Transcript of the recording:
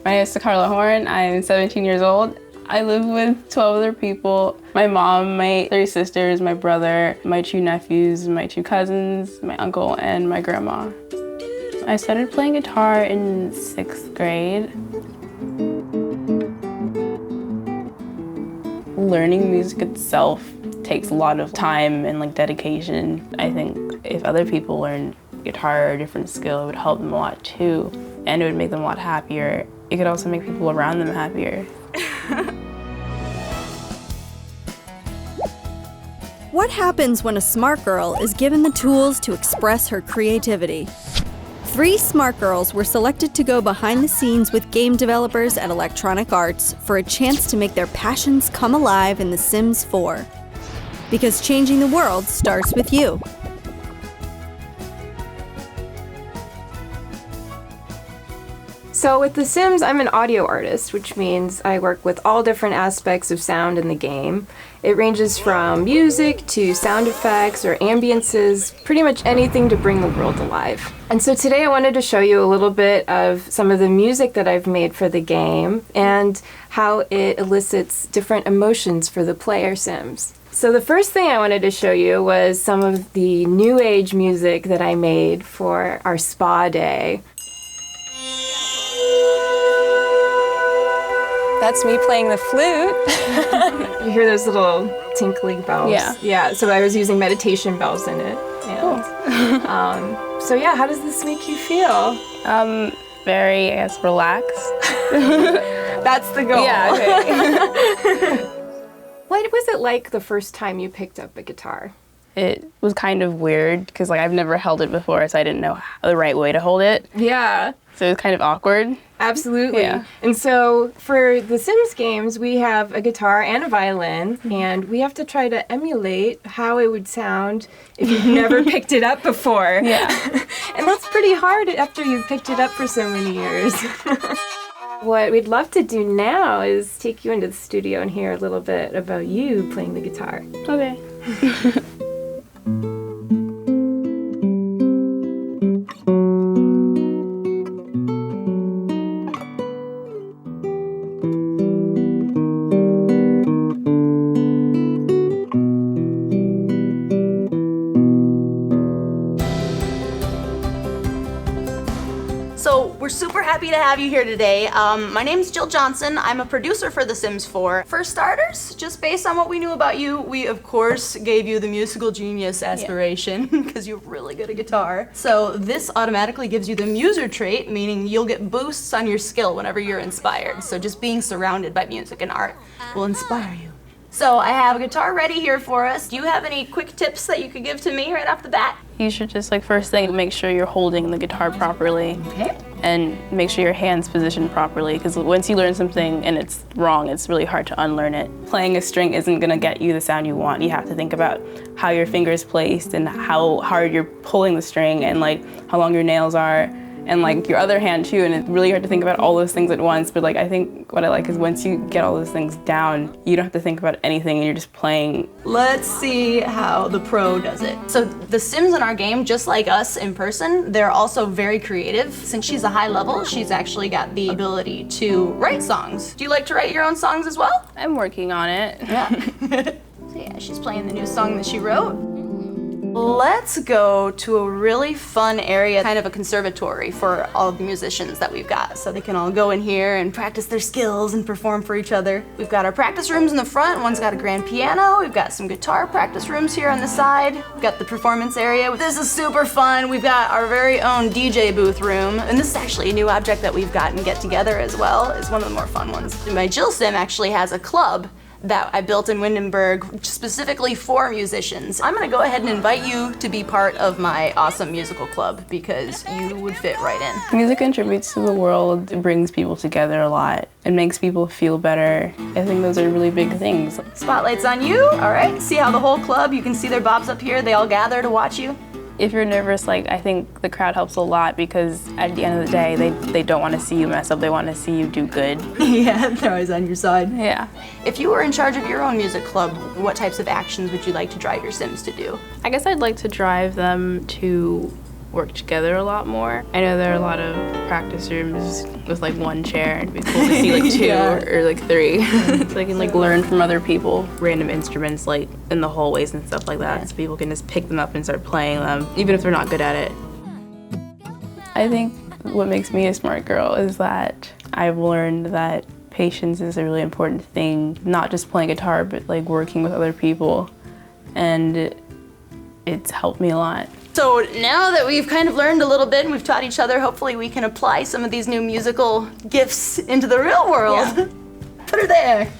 My name is Tcarla. I'm 17 years old. I live with 12 other people. My mom, my 3 sisters, my brother, my 2 nephews, my 2 cousins, my uncle, and my grandma. I started playing guitar in 6th grade. Learning music itself takes a lot of time and dedication. I think if other people learned guitar or a different skill, it would help them a lot too, and it would make them a lot happier. It could also make people around them happier. What happens when a smart girl is given the tools to express her creativity? 3 smart girls were selected to go behind the scenes with game developers at Electronic Arts for a chance to make their passions come alive in The Sims 4. Because changing the world starts with you. So with The Sims, I'm an audio artist, which means I work with all different aspects of sound in the game. It ranges from music to sound effects or ambiences, pretty much anything to bring the world alive. And so today I wanted to show you a little bit of some of the music that I've made for the game and how it elicits different emotions for the player Sims. So the first thing I wanted to show you was some of the new age music that I made for our spa day. That's me playing the flute. You hear those little tinkling bells? Yeah, so I was using meditation bells in it. And, cool. So yeah, how does this make you feel? Very, I guess, relaxed. That's the goal. Yeah, okay. What was it like the first time you picked up a guitar? It was kind of weird because I've never held it before, so I didn't know the right way to hold it. Yeah. So it was kind of awkward. Absolutely. Yeah. And so for the Sims games, we have a guitar and a violin, and we have to try to emulate how it would sound if you've never picked it up before. Yeah. And that's pretty hard after you've picked it up for so many years. What we'd love to do now is take you into the studio and hear a little bit about you playing the guitar. Okay. So we're super happy to have you here today. My name's Jill Johnson. I'm a producer for The Sims 4. For starters, just based on what we knew about you, we of course gave you the musical genius aspiration because you're really good at guitar. So this automatically gives you the muser trait, meaning you'll get boosts on your skill whenever you're inspired. So just being surrounded by music and art will inspire you. So I have a guitar ready here for us. Do you have any quick tips that you could give to me right off the bat? You should just, first thing, make sure you're holding the guitar properly. Okay. And make sure your hand's positioned properly, because once you learn something and it's wrong, it's really hard to unlearn it. Playing a string isn't gonna get you the sound you want. You have to think about how your finger's placed and how hard you're pulling the string and how long your nails are. And your other hand too, and it's really hard to think about all those things at once, but I think what I like is once you get all those things down, you don't have to think about anything and you're just playing. Let's see how the pro does it. So the Sims in our game, just like us in person, they're also very creative. Since she's a high level, she's actually got the ability to write songs. Do you like to write your own songs as well? I'm working on it. Yeah. So yeah, she's playing the new song that she wrote. Let's go to a really fun area, kind of a conservatory for all the musicians that we've got. So they can all go in here and practice their skills and perform for each other. We've got our practice rooms in the front. One's got a grand piano. We've got some guitar practice rooms here on the side. We've got the performance area. This is super fun. We've got our very own DJ booth room. And this is actually a new object that we've got and get together as well. It's one of the more fun ones. My Jill Sim actually has a club that I built in Windenburg specifically for musicians. I'm gonna go ahead and invite you to be part of my awesome musical club because you would fit right in. Music contributes to the world. It brings people together a lot. It makes people feel better. I think those are really big things. Spotlight's on you. All right, see how the whole club, you can see their bobs up here. They all gather to watch you. If you're nervous, I think the crowd helps a lot because at the end of the day, they don't want to see you mess up. They want to see you do good. Yeah, they're always on your side. Yeah. If you were in charge of your own music club, what types of actions would you like to drive your Sims to do? I guess I'd like to drive them to work together a lot more. I know there are a lot of practice rooms with like one chair, and it'd be cool to see like two or like three. So they can like learn from other people, random instruments like in the hallways and stuff like that, so people can just pick them up and start playing them, even if they're not good at it. I think what makes me a smart girl is that I've learned that patience is a really important thing, not just playing guitar, but like working with other people, and it's helped me a lot. So now that we've kind of learned a little bit and we've taught each other, hopefully we can apply some of these new musical gifts into the real world. Yeah. Put her there.